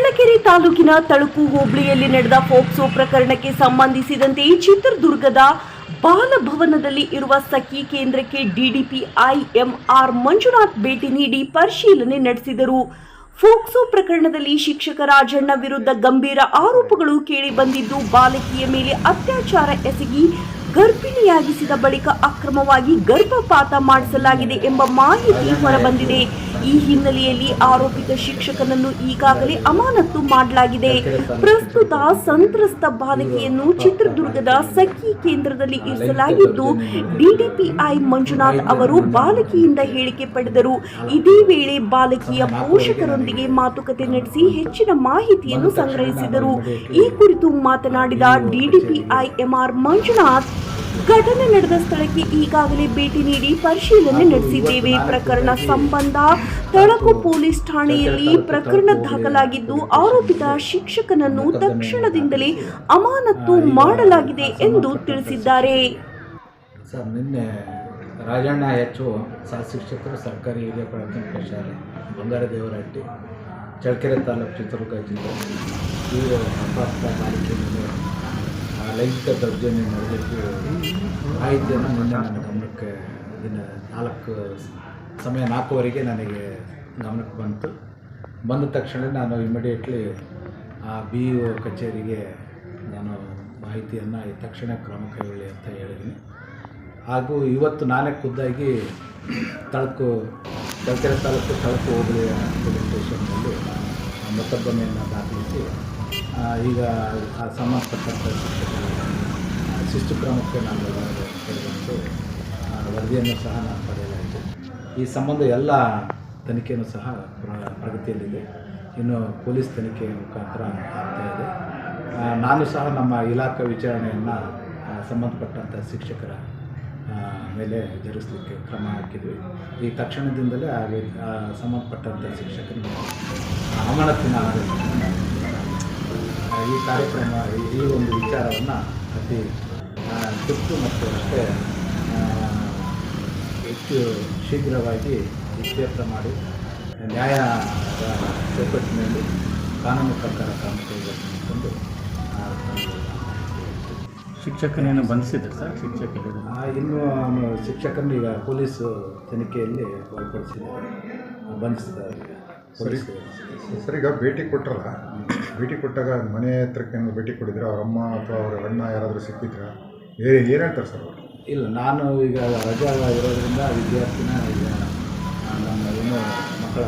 ಚಳ್ಳಕೆರೆ ತಾಲೂಕಿನ ತಳುಕು ಹೋಬಳಿಯಲ್ಲಿ ನಡೆದ ಪೋಕ್ಸೋ ಪ್ರಕರಣಕ್ಕೆ ಸಂಬಂಧಿಸಿದಂತೆ ಚಿತ್ರದುರ್ಗದ ಬಾಲಭವನದಲ್ಲಿ ಇರುವ ಸಖಿ ಕೇಂದ್ರಕ್ಕೆ ಡಿಡಿಪಿಐ ಎಂಆರ್ ಮಂಜುನಾಥ್ ಭೇಟಿ ನೀಡಿ ಪರಿಶೀಲನೆ ನಡೆಸಿದರು. ಪೋಕ್ಸೋ ಪ್ರಕರಣದಲ್ಲಿ ಶಿಕ್ಷಕ ರಾಜಣ್ಣ ವಿರುದ್ಧ ಗಂಭೀರ ಆರೋಪಗಳು ಕೇಳಿಬಂದಿದ್ದು, ಬಾಲಕಿಯ ಮೇಲೆ ಅತ್ಯಾಚಾರ ಎಸಗಿ ಗರ್ಭಿಣಿಯಾಗಿಸಿದ ಬಳಿಕ ಅಕ್ರಮವಾಗಿ ಗರ್ಭಪಾತ ಮಾಡಿಸಲಾಗಿದೆ ಎಂಬ ಮಾಹಿತಿ ಹೊರಬಂದಿದೆ. ಈ ಹಿನ್ನೆಲೆಯಲ್ಲಿ ಆರೋಪಿತ ಶಿಕ್ಷಕನನ್ನು ಈಗಾಗಲೇ ಅಮಾನತು ಮಾಡಲಾಗಿದೆ. ಪ್ರಸ್ತುತ ಸಂತ್ರಸ್ತ ಬಾಲಕಿಯನ್ನು ಚಿತ್ರದುರ್ಗದ ಸಖಿ ಕೇಂದ್ರದಲ್ಲಿ ಇರಿಸಲಾಗಿದ್ದು, ಡಿಡಿಪಿಐ ಮಂಜುನಾಥ್ ಅವರು ಬಾಲಕಿಯಿಂದ ಹೇಳಿಕೆ ಪಡೆದರು. ಇದೇ ವೇಳೆ ಬಾಲಕಿಯ ಪೋಷಕರೊಂದಿಗೆ ಮಾತುಕತೆ ನಡೆಸಿ ಹೆಚ್ಚಿನ ಮಾಹಿತಿಯನ್ನು ಸಂಗ್ರಹಿಸಿದರು. ಈ ಕುರಿತು ಮಾತನಾಡಿದ ಡಿಡಿಪಿಐ ಎಂಆರ್ ಮಂಜುನಾಥ್, ಘಟನೆ ನಡೆದ ಸ್ಥಳಕ್ಕೆ ಈಗಾಗಲೇ ಭೇಟಿ ನೀಡಿ ಪರಿಶೀಲನೆ ನಡೆಸಿದ್ದೇವೆ. ಪ್ರಕರಣ ಸಂಬಂಧ ತಳಕು ಪೊಲೀಸ್ ಠಾಣೆಯಲ್ಲಿ ಪ್ರಕರಣ ದಾಖಲಾಗಿದ್ದು, ಆರೋಪಿತ ಶಿಕ್ಷಕನನ್ನು ತಕ್ಷಣದಿಂದಲೇ ಅಮಾನತು ಮಾಡಲಾಗಿದೆ ಎಂದು ತಿಳಿಸಿದ್ದಾರೆ. ಸರ್, ನಿನ್ನೆ ರಾಜಣ್ಣ ಹೆಚ್ಚು ಸಹ ಶಿಕ್ಷಕರು ಸರ್ಕಾರಿ ಹಿರಿಯ ಪ್ರಾಥಮಿಕ ಶಾಲೆ ಬಂಗಾರದೇವರಹಟ್ಟಿ, ಚಳ್ಳಕೆರೆ ತಾಲೂಕು, ಚಿತ್ರದುರ್ಗ ಜಿಲ್ಲೆ ಇವರು ಅಪಾರ್ಥ ಬಾಲಿಕೆ ಮೇಲೆ ಲೈಂಗಿಕ ದೌರ್ಜನ್ಯ ನಡೆದಿದ್ದು ಮಾಹಿತಿಯನ್ನು ನಿನ್ನೆ ನನ್ನ ಗಮನಕ್ಕೆ ಸಮಯ 4:00 ನನಗೆ ಗಮನಕ್ಕೆ ಬಂದ ತಕ್ಷಣ ನಾನು ಇಮಿಡಿಯೇಟ್ಲಿ BEO ಕಚೇರಿಗೆ ನಾನು ಮಾಹಿತಿಯನ್ನು ತಕ್ಷಣ ಕ್ರಮ ಕೈಗೊಳ್ಳಿ ಅಂತ ಹೇಳಿದ್ದೀನಿ. ಹಾಗೂ ಇವತ್ತು ನಾನೇ ಖುದ್ದಾಗಿ ಚಳ್ಳಕೆರೆ ತಾಲೂಕು ತಳಕು ಹೋಬಳಿಯ ಪೊಲೀಸ್ ಸ್ಟೇಷನ್ನಲ್ಲಿ ಮೊಕದ್ದಮೆಯನ್ನು ದಾಖಲಿಸಿ ಈಗ ಸಂಬಂಧಪಟ್ಟಂಥ ಶಿಸ್ತು ಕ್ರಮಕ್ಕೆ ನಾನು ತೆಗೆದುಕೊಂಡು ವರದಿಯನ್ನು ಸಹ ನಾನು ಪಡೆಯಲಾಯಿತು. ಈ ಸಂಬಂಧ ಎಲ್ಲ ತನಿಖೆಯೂ ಸಹ ಪ್ರಗತಿಯಲ್ಲಿದೆ. ಇನ್ನು ಪೊಲೀಸ್ ತನಿಖೆ ಮುಖಾಂತರ ಆಗ್ತಾ ಇದೆ. ನಾನು ಸಹ ನಮ್ಮ ಇಲಾಖಾ ವಿಚಾರಣೆಯನ್ನು ಸಂಬಂಧಪಟ್ಟಂಥ ಶಿಕ್ಷಕರ ಮೇಲೆ ಜರುಗಿಸಲಿಕ್ಕೆ ಕ್ರಮ ಹಾಕಿದ್ವಿ. ಈ ತಕ್ಷಣದಿಂದಲೇ ಸಂಬಂಧಪಟ್ಟಂಥ ಶಿಕ್ಷಕರಿಗೆ ಅಮಾನತಿನ ಆದೇಶವನ್ನು ಈ ಕಾರ್ಯಕ್ರಮ ಈ ಒಂದು ವಿಚಾರವನ್ನು ಅತಿ ತುರ್ತು ಮತ್ತು ಅಷ್ಟೇ ಹೆಚ್ಚು ಶೀಘ್ರವಾಗಿ ಇತ್ಯರ್ಥ ಮಾಡಿ ನ್ಯಾಯದ ಚೌಕಟ್ಟಿನಲ್ಲಿ ಕಾನೂನು ಪ್ರಕಾರ ಕ್ರಮ ಕೈಗೊಳ್ಳಬೇಕು. ಶಿಕ್ಷಕನೇನು ಬಂಧಿಸಿದ್ರು ಸರ್? ಇನ್ನೂ ಶಿಕ್ಷಕರನ್ನು ಈಗ ಪೊಲೀಸು ತನಿಖೆಯಲ್ಲಿ ಒಳಪಡಿಸಿದ್ದಾರೆ, ಬಂಧಿಸಿದ್ದಾರೆ. ಸರ್, ಈಗ ಭೇಟಿ ಕೊಟ್ಟರಲ್ಲ, ಭೇಟಿ ಕೊಟ್ಟಾಗ ಮನೆ ಹತ್ರಕ್ಕೆ ಭೇಟಿ ಕೊಟ್ಟಿದ್ರೆ ಅವ್ರ ಅಮ್ಮ ಅಥವಾ ಅವ್ರ ಅಣ್ಣ ಯಾರಾದರೂ ಸಿಕ್ಕಿದ್ರ? ಏನು ಹೇಳ್ತಾರೆ ಸರ್ ಅವರು? ಇಲ್ಲ, ನಾನು ಈಗ ರಜಾ ಇರೋದ್ರಿಂದ ವಿದ್ಯಾರ್ಥಿನ ಈಗ ನಮ್ಮ ಏನೋ ಮಕ್ಕಳ